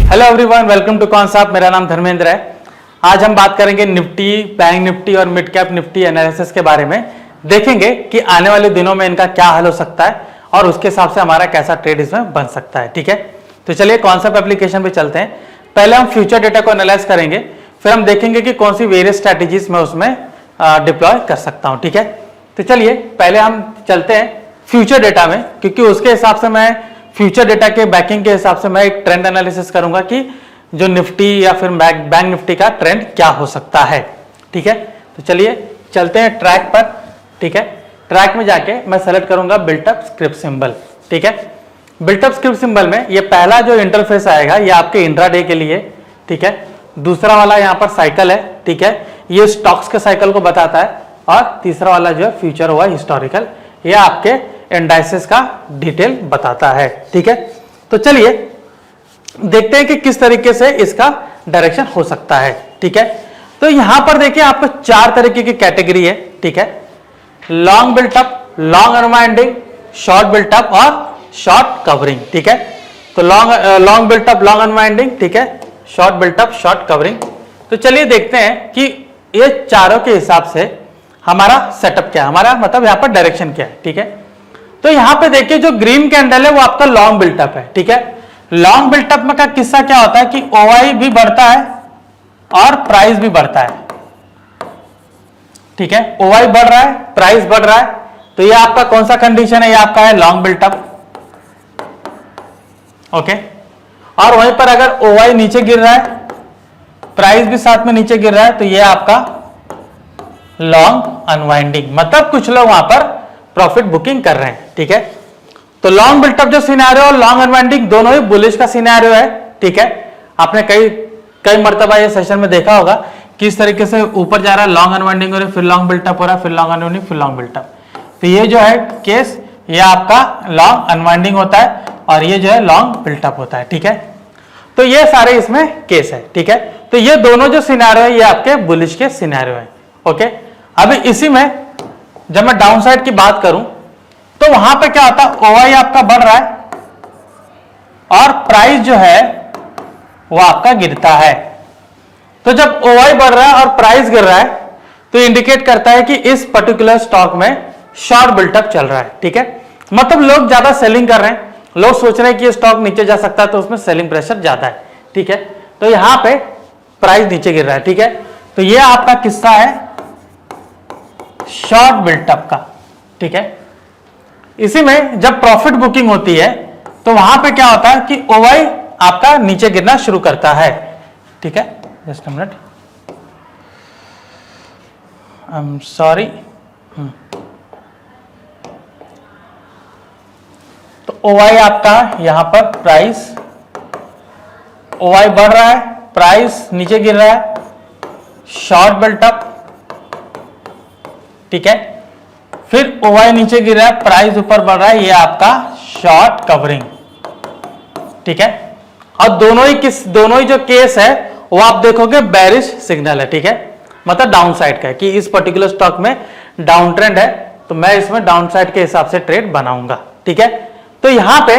Hello everyone, welcome to concept. मेरा नाम धर्मेंद्र है। आज हम बात करेंगे निफ्टी, बैंक निफ्टी और मिड कैप निफ्टी एनालिसिस के बारे में। देखेंगे कि आने वाले दिनों में इनका क्या हल हो सकता है और उसके हिसाब से हमारा कैसा ट्रेड इसमें बन सकता है। ठीक है, तो चलिए कॉन्सेप्ट एप्लीकेशन पे चलते हैं। पहले हम फ्यूचर डेटा को एनालाइज करेंगे, फिर हम देखेंगे कि कौन सी वेरियस स्ट्रैटेजीज में उसमें डिप्लॉय कर सकता हूं। ठीक है, तो चलिए पहले हम चलते हैं फ्यूचर डेटा में, क्योंकि उसके हिसाब से मैं फ्यूचर डेटा के बैकिंग के हिसाब से मैं एक ट्रेंड एनालिसिस करूंगा कि जो निफ्टी या फिर बैंक निफ्टी का ट्रेंड क्या हो सकता है। ठीक है, तो चलिए चलते हैं ट्रैक पर। ठीक है, ट्रैक में जाके मैं सेलेक्ट करूंगा बिल्टअप स्क्रिप्ट सिंबल। ठीक है, बिल्टअप स्क्रिप्ट सिंबल में ये पहला जो इंटरफेस आएगा ये आपके इंट्राडे के लिए। ठीक है, दूसरा वाला यहाँ पर साइकिल है। ठीक है, ये स्टॉक्स के साइकिल को बताता है, और तीसरा वाला जो है फ्यूचर हुआ हिस्टोरिकल, ये आपके इंडाइसेस का डिटेल बताता है। ठीक है, तो चलिए देखते हैं कि किस तरीके से इसका डायरेक्शन हो सकता है। ठीक है, तो यहां पर देखिए आपको चार तरीके की कैटेगरी है। ठीक है, long built up, long unwinding, short built up और शॉर्ट कवरिंग। ठीक है, तो लॉन्ग बिल्टअप, लॉन्ग अनवाइंडिंग, ठीक है, शॉर्ट बिल्टअप, शॉर्ट कवरिंग। तो चलिए देखते हैं कि ये चारों के हिसाब से हमारा सेटअप क्या है, हमारा मतलब यहां पर डायरेक्शन क्या है। ठीक है, तो यहां पे देखिए जो ग्रीन कैंडल है वो आपका लॉन्ग बिल्टअप है। ठीक है, लॉन्ग बिल्टअप में का किस्सा क्या होता है कि ओआई भी बढ़ता है और प्राइस भी बढ़ता है। ठीक है, ओआई बढ़ रहा है, प्राइस बढ़ रहा है, तो ये आपका कौन सा कंडीशन है, ये आपका है लॉन्ग बिल्टअप। ओके, और वहीं पर अगर ओआई नीचे गिर रहा है, प्राइस भी साथ में नीचे गिर रहा है, तो ये आपका लॉन्ग अनवाइंडिंग, मतलब कुछ लोग वहां पर प्रॉफिट बुकिंग कर रहे हैं। ठीक है, तो लॉन्ग बिल्टअप जो सिनेरियो और लॉन्ग अनवाइंडिंग दोनों ही बुलिश का सिनेरियो है। ठीक है, आपने कई मर्तबा ये सेशन में देखा होगा किस तरीके से ऊपर जा रहा है, लॉन्ग अनवाइंडिंग हो रहा है, फिर लॉन्ग बिल्टअप हो रहा है, फिर लॉन्ग अनवाइंडिंग, फिर लॉन्ग बिल्टअप। तो ये जो है केस, ये आपका लॉन्ग अनवाइंडिंग होता है और ये जो है लॉन्ग बिल्टअप होता है। ठीक है, तो ये सारे इसमें केस है। ठीक है, तो ये दोनों जो सिनेरियो है ये आपके बुलिश के सिनेरियो है। ओके, अभी इसी में जब मैं डाउन साइड की बात करूं तो वहां पे क्या होता है, ओआई आपका बढ़ रहा है और प्राइस जो है वो आपका गिरता है। तो जब ओआई बढ़ रहा है और प्राइस गिर रहा है तो इंडिकेट करता है कि इस पर्टिकुलर स्टॉक में शॉर्ट बिल्टअप चल रहा है। ठीक है, मतलब लोग ज्यादा सेलिंग कर रहे हैं, लोग सोच रहे हैं कि ये स्टॉक नीचे जा सकता है, तो उसमें सेलिंग प्रेशर ज्यादा है। ठीक है, तो यहां पे प्राइस नीचे गिर रहा है। ठीक है, तो ये आपका किस्सा है शॉर्ट बिल्टअप का। ठीक है, इसी में जब प्रॉफिट बुकिंग होती है तो वहां पे क्या होता है कि ओवाई आपका नीचे गिरना शुरू करता है। ठीक है, just a minute, I am sorry. तो ओवाई आपका यहां पर प्राइस, ओवाई बढ़ रहा है, प्राइस नीचे गिर रहा है, शॉर्ट बिल्टअप। ठीक है, फिर ओवाई नीचे गिर रहा है, प्राइस ऊपर बढ़ रहा है, ये आपका शॉर्ट कवरिंग। ठीक है, और दोनों ही जो केस है वो आप देखोगे बेरिश सिग्नल है। ठीक है, मतलब डाउन साइड का है कि इस पर्टिकुलर स्टॉक में डाउन ट्रेंड है, तो मैं इसमें डाउन साइड के हिसाब से ट्रेड बनाऊंगा। ठीक है, तो यहां पे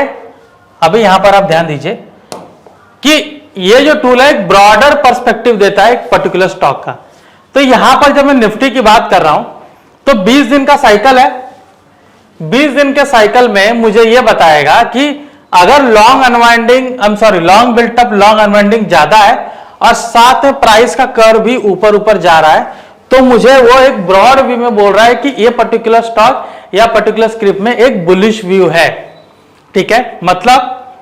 अभी यहां पर आप ध्यान दीजिए कि ये जो टूल है एक ब्रॉडर पर्सपेक्टिव देता है एक पर्टिकुलर स्टॉक का। तो यहां पर जब मैं निफ्टी की बात कर रहा हूं तो 20 दिन का साइकिल है। 20 दिन के साइकिल में मुझे यह बताएगा कि अगर long long built up, long unwinding ज्यादा है और साथ में प्राइस का कर्व भी ऊपर ऊपर जा रहा है, तो मुझे वो एक ब्रॉड व्यू में बोल रहा है कि ये पर्टिकुलर स्टॉक या पर्टिकुलर स्क्रिप्ट में एक बुलिश व्यू है। ठीक है, मतलब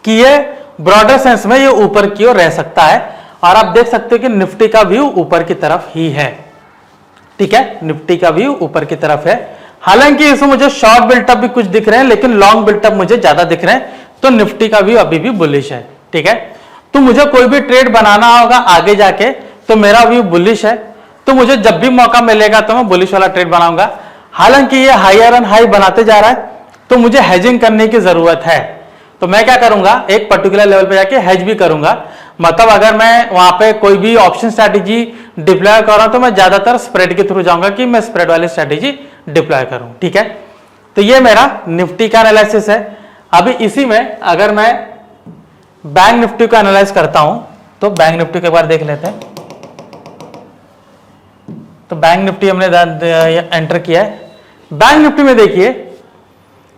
कि ये ब्रॉडर सेंस में ये ऊपर की ओर रह सकता है, और आप देख सकते हो कि निफ्टी का व्यू ऊपर की तरफ ही है। ठीक है, निफ्टी का व्यू ऊपर की तरफ है। हालांकि इसमें मुझे शॉर्ट बिल्टअप भी कुछ दिख रहे हैं, लेकिन लॉन्ग बिल्टअप मुझे ज्यादा दिख रहे हैं, तो निफ्टी का व्यू अभी भी बुलिश है। ठीक है, तो मुझे कोई भी ट्रेड बनाना होगा आगे जाके तो मेरा व्यू बुलिश है, तो मुझे जब भी मौका मिलेगा तो मैं बुलिश वाला ट्रेड बनाऊंगा। हालांकि ये हायर एंड हाई बनाते जा रहा है, तो मुझे हेजिंग करने की जरूरत है, तो मैं क्या करूंगा, एक पर्टिकुलर लेवल पे जाके हेज भी करूंगा। मतलब अगर मैं वहां पे कोई भी ऑप्शन स्ट्रैटेजी डिप्लॉय कर रहा हूं तो मैं ज्यादातर स्प्रेड के थ्रू जाऊंगा कि मैं स्प्रेड वाली स्ट्रैटेजी डिप्लॉय करूं। ठीक है, तो ये मेरा निफ्टी का एनालिसिस है। अभी इसी में अगर मैं बैंक निफ्टी को एनालाइज करता हूं तो बैंक निफ्टी को एक बार देख लेते हैं। तो बैंक निफ्टी हमने एंटर किया है। बैंक निफ्टी में देखिए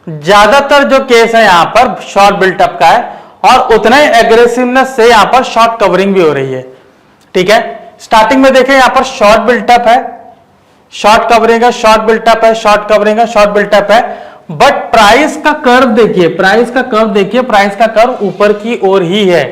ज्यादातर जो केस है यहां पर शॉर्ट बिल्टअप का है और उतना ही एग्रेसिवनेस से यहां पर शॉर्ट कवरिंग भी हो रही है। ठीक है, स्टार्टिंग में देखें यहां पर शॉर्ट बिल्टअप है, शॉर्ट कवरिंग है, शॉर्ट बिल्टअप है, शॉर्ट कवरिंग है, शॉर्ट बिल्टअप है, बट प्राइस का कर्व देखिए, प्राइस का कर्व देखिए, प्राइस का कर्व ऊपर की ओर ही है।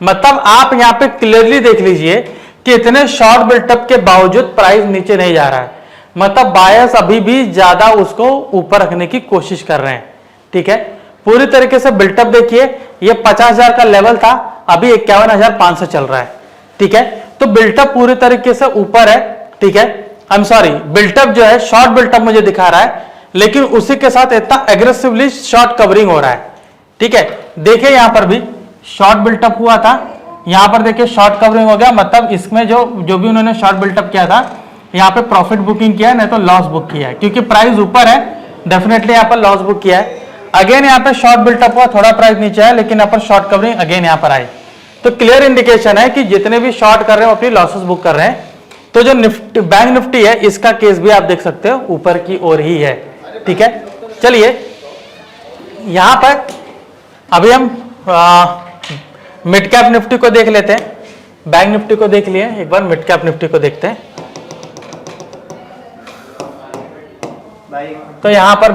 मतलब आप यहां पे क्लियरली देख लीजिए कि इतने शॉर्ट बिल्टअप के बावजूद प्राइस नीचे नहीं जा रहा है। मतलब बायर्स अभी भी ज्यादा उसको ऊपर रखने की कोशिश कर रहे हैं। ठीक है, पूरी तरीके से बिल्टअप देखिए, ये 50,000 का लेवल था, अभी 51,500 चल रहा है। ठीक है, तो बिल्टअप पूरी तरीके से ऊपर है। ठीक है, आई एम सॉरी, बिल्टअप जो है शॉर्ट बिल्टअप मुझे दिखा रहा है, लेकिन उसी के साथ इतना एग्रेसिवली शॉर्ट कवरिंग हो रहा है। ठीक है, देखिए यहां पर भी शॉर्ट बिल्टअप हुआ था, यहां पर देखिए शॉर्ट कवरिंग हो गया। मतलब इसमें जो भी उन्होंने शॉर्ट बिल्टअप किया था, यहां पे प्रॉफिट बुकिंग किया है, नहीं तो लॉस बुक किया है, क्योंकि प्राइस ऊपर है, डेफिनेटली यहां पर लॉस बुक किया है। अगेन यहां पे शॉर्ट बिल्टअप हुआ, थोड़ा प्राइस नीचे है, लेकिन यहां पर शॉर्ट कवरिंग अगेन यहां पर आई। तो क्लियर इंडिकेशन है कि जितने भी शॉर्ट कर रहे हैं वो अपनी लॉसेस बुक कर रहे हैं। तो जो निफ्टी, बैंक निफ्टी है, इसका केस भी आप देख सकते हो ऊपर की ओर ही है। ठीक है, चलिए यहां पर अभी हम मिड कैप निफ्टी को देख लेते हैं। बैंक निफ्टी को देख लिए, एक बार मिड कैप निफ्टी को देखते हैं। तो यहां पर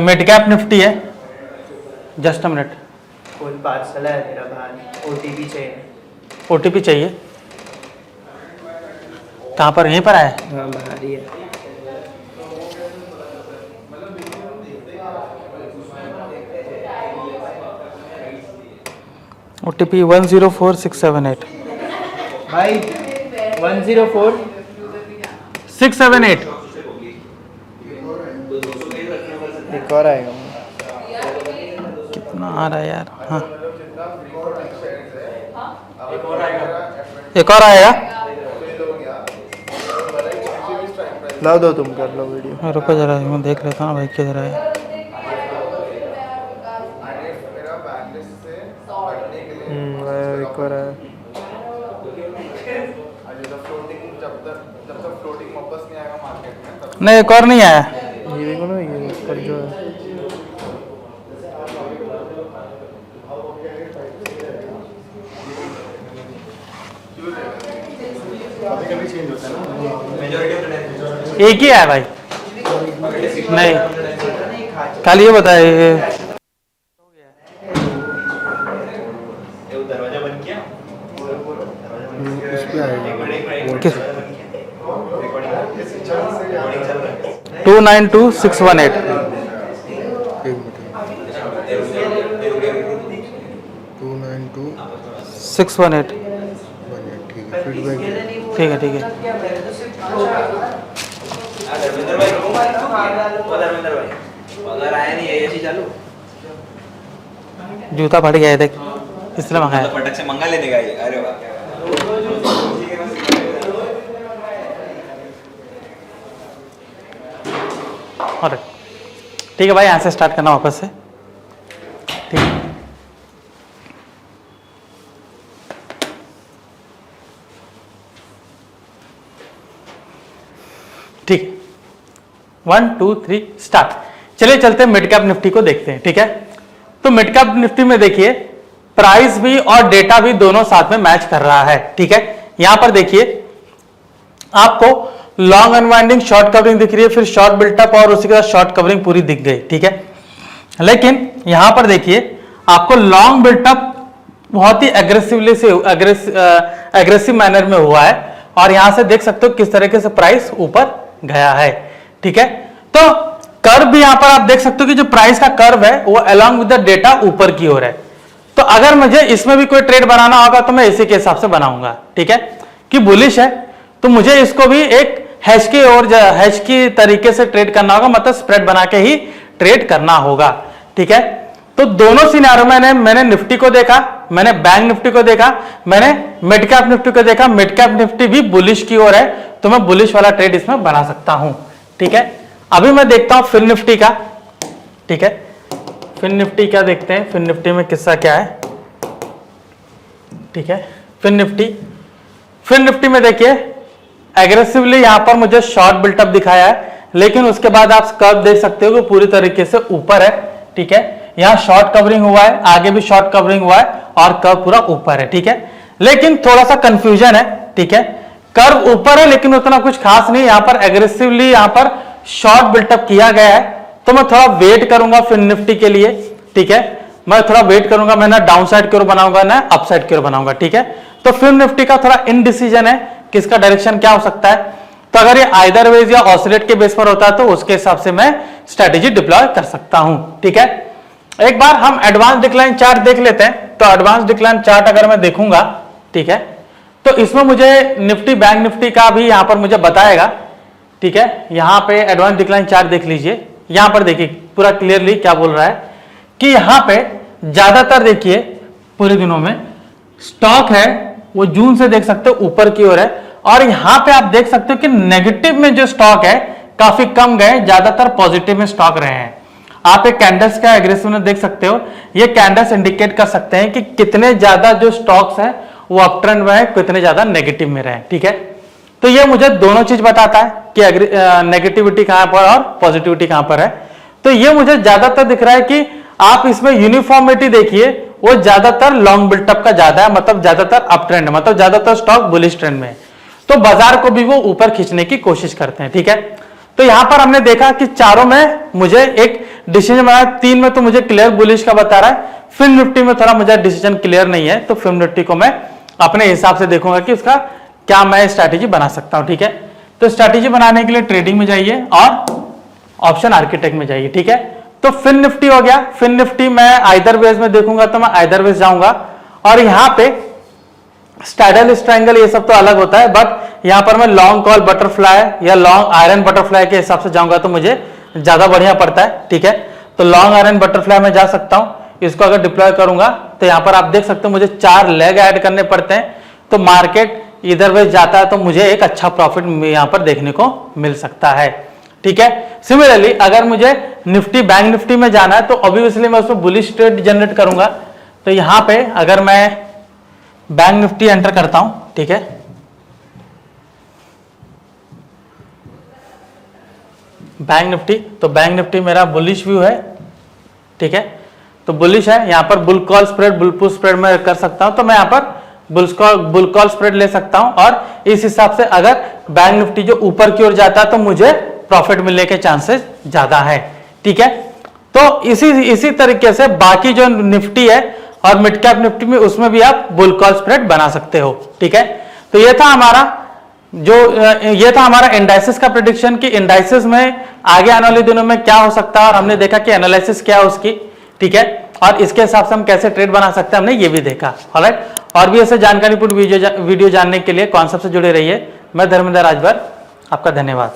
मिड कैप निफ्टी है, जस्ट अ मिनट, कोई पार्सल है मेरा बाहर, ओटीपी चाहिए। ओटीपी चाहिए, कहां पर, यहीं पर आया? हाँ बाहर ही है। ओटीपी 104678 भाई 104 678। एक और आएगा। कितना आ रहा है यार? हाँ एक और आएगा। ला दो, तुम कर लो वीडियो। रुको जरा, मैं देख लेता हूँ भाई किधर है। एक और आया। नहीं एक और नहीं आया। ये देखो ना, ये ऊपर जो है। एक ही आया भाई, नहीं खाली ये बताए। दरवाजा बंद किया, इस पे आएगा। किस 292618 292 618। ठीक है, फीडबैक। ठीक है ठीक है। धर्मेंद्र भाई, धर्मेंद्र भाई अगर आया नहीं है ऐसी चालू, जूता फट गया है देख, इसलिए मंगाया। फटक से मंगा लेने का ये। अरे वाह, अरे ठीक है भाई, यहाँ से स्टार्ट करना वापस से। ठीक है, ठीक, 1 2 3 स्टार्ट। चलिए चलते हैं मिड कैप निफ्टी को देखते हैं। ठीक है, तो मिड कैप निफ्टी में देखिए प्राइस भी और डेटा भी दोनों साथ में मैच कर रहा है। ठीक है, यहां पर देखिए आपको लॉन्ग अनवाइंडिंग शॉर्ट कवरिंग दिख रही है, फिर शॉर्ट बिल्टअप और उसी के साथ शॉर्ट कवरिंग पूरी दिख गई। ठीक है, लेकिन यहां पर देखिए आपको लॉन्ग बिल्टअप बहुत ही एग्रेसिवली से एग्रेसिव मैनर में हुआ है, और यहां से देख सकते हो किस तरीके से प्राइस ऊपर गया है। ठीक है, तो कर्व भी यहां पर आप देख सकते हो कि जो प्राइस का कर्व है वो अलोंग विद द डेटा ऊपर की ओर है। तो अगर मुझे इसमें भी कोई ट्रेड बनाना होगा तो मैं इसी के हिसाब से बनाऊंगा। ठीक है, कि बुलिश है तो मुझे इसको भी एक हैश की ओर, हैश की तरीके से ट्रेड करना होगा, मतलब स्प्रेड बना के ही ट्रेड करना होगा। ठीक है, तो दोनों सिनेरियो में मैंने निफ्टी को देखा, मैंने बैंक निफ्टी को देखा, मैंने मिड कैप निफ्टी को देखा। मिड कैप निफ्टी भी बुलिश की ओर है, तो मैं बुलिश वाला ट्रेड इसमें बना सकता हूं। ठीक है, अभी मैं देखता हूं फिन निफ्टी का। ठीक है, फिन निफ्टी क्या देखते हैं, फिन निफ्टी में किस्सा क्या है। ठीक है। फिर निफ्टी में देखिए एग्रेसिवली यहां पर मुझे शॉर्ट बिल्टअप दिखाया है, लेकिन उसके बाद आप कर्व देख सकते हो कि पूरी तरीके से ऊपर है, ठीक है। यहां शॉर्ट कवरिंग हुआ है, आगे भी शॉर्ट कवरिंग हुआ है और कर्व पूरा ऊपर है, ठीक है। लेकिन थोड़ा सा कंफ्यूजन है, ठीक है। कर्व ऊपर है लेकिन उतना कुछ खास नहीं, यहां पर एग्रेसिवली यहां पर शॉर्ट बिल्टअप किया गया है, तो मैं थोड़ा वेट करूंगा फिर निफ्टी के लिए, ठीक है। मैं थोड़ा वेट करूंगा, मैं ना डाउन साइड की ओर बनाऊंगा ना अप साइड की ओर बनाऊंगा, ठीक है। तो फिर निफ्टी का थोड़ा इनडिसीजन है, किसका डायरेक्शन क्या हो सकता है। तो अगर ये आइदर वेज या ऑसिलेट के बेस पर होता है तो उसके हिसाब से मैं स्ट्रेटेजी डिप्लॉय कर सकता हूं, ठीक है। एक बार हम एडवांस डिक्लाइन चार्ट देख लेते हैं। तो एडवांस डिक्लाइन चार्ट अगर मैं देखूंगा, ठीक है, तो इसमें मुझे निफ्टी बैंक निफ्टी का भी यहां पर मुझे बताएगा, ठीक है। यहां पे एडवांस डिक्लाइन चार्ट देख लीजिए, यहां पर देखिए पूरा क्लियरली क्या बोल रहा है कि यहां पे ज्यादातर देखिए पूरे दिनों में स्टॉक है वो जून से देख सकते हो ऊपर की ओर है, और यहां पे आप देख सकते हो कि नेगेटिव में जो स्टॉक है काफी कम गए, ज्यादातर पॉजिटिव में स्टॉक रहे हैं। आप एक कैंडल्स का एग्रेसिवनेस देख सकते हो, ये कैंडल्स इंडिकेट कर सकते हैं कि कितने ज्यादा जो स्टॉक्स हैं वो अप ट्रेंड में है, कितने ज्यादा नेगेटिव में रहे, ठीक है। तो ये मुझे दोनों चीज बताता है कि नेगेटिविटी कहां पर और पॉजिटिविटी कहां पर है। तो ये मुझे ज्यादातर दिख रहा है कि आप इसमें यूनिफॉर्मिटी देखिए, वो ज्यादातर लॉन्ग बिल्टअप का ज्यादा है, मतलब ज्यादातर अप ट्रेंड, मतलब ज्यादातर स्टॉक बुलिश ट्रेंड में है, तो बाजार को भी वो ऊपर खींचने की कोशिश करते हैं, ठीक है। तो यहां पर हमने देखा कि चारों में मुझे एक डिसीजन बनाया, 3 में तो मुझे क्लियर बुलिश का बता रहा है, फिर निफ्टी में थोड़ा मुझे डिसीजन क्लियर नहीं है, तो फिर निफ्टी को मैं अपने हिसाब से देखूंगा कि उसका क्या मैं स्ट्रैटेजी बना सकता हूं, ठीक है। तो स्ट्रैटेजी बनाने के लिए ट्रेडिंग में जाइए और ऑप्शन आर्किटेक्ट में जाइए, ठीक है। तो फिर निफ्टी हो गया, फिर निफ्टी मैं आइदर वेज में देखूंगा तो मैं आइदर वेज जाऊंगा, और यहां पे स्टैडल स्ट्रैंगल ये सब तो अलग होता है, बट यहां पर मैं लॉन्ग कॉल बटरफ्लाई या लॉन्ग आयरन बटरफ्लाई के हिसाब से जाऊंगा तो मुझे ज्यादा बढ़िया पड़ता है, ठीक है। तो लॉन्ग आयरन बटरफ्लाई में जा सकता हूं, इसको अगर डिप्लॉय करूंगा तो यहां पर आप देख सकते हो मुझे 4 लेग ऐड करने पड़ते हैं, तो मार्केट इधर वेज जाता है तो मुझे एक अच्छा प्रॉफिट यहां पर देखने को मिल सकता है, ठीक है। सिमिलरली अगर मुझे निफ्टी बैंक निफ्टी में जाना है तो ऑब्वियसली मैं उसमें बुलिश ट्रेड जनरेट करूंगा। तो यहां पे अगर मैं बैंक निफ्टी एंटर करता हूं, ठीक है, बैंक निफ्टी, तो बैंक निफ्टी मेरा बुलिश व्यू है, ठीक है। तो बुलिश है, यहां पर bull call spread bull put spread में कर सकता हूं, तो मैं यहां पर बुल कॉल स्प्रेड ले सकता हूं, और इस हिसाब से अगर बैंक निफ्टी जो ऊपर की ओर जाता है तो मुझे प्रॉफिट मिलने के चांसेस ज्यादा है, ठीक है। तो इसी तरीके से बाकी जो निफ्टी है और मिड कैप निफ्टी में उसमें भी आप बुल कॉल स्प्रेड बना सकते हो, ठीक है। तो ये था हमारा इंडाइसिस का प्रेडिक्शन कि इंडाइसिस में आगे आने वाले दिनों में क्या हो सकता है, और हमने देखा कि एनालिसिस क्या है उसकी, ठीक है, और इसके हिसाब से हम कैसे ट्रेड बना सकते हैं हमने ये भी देखा, ऑलराइट। और भी ऐसे जानकारीपूर्ण वीडियो जानने के लिए कॉन्सेप्ट से जुड़े रहिए। मैं धर्मेंद्र राजभर, आपका धन्यवाद।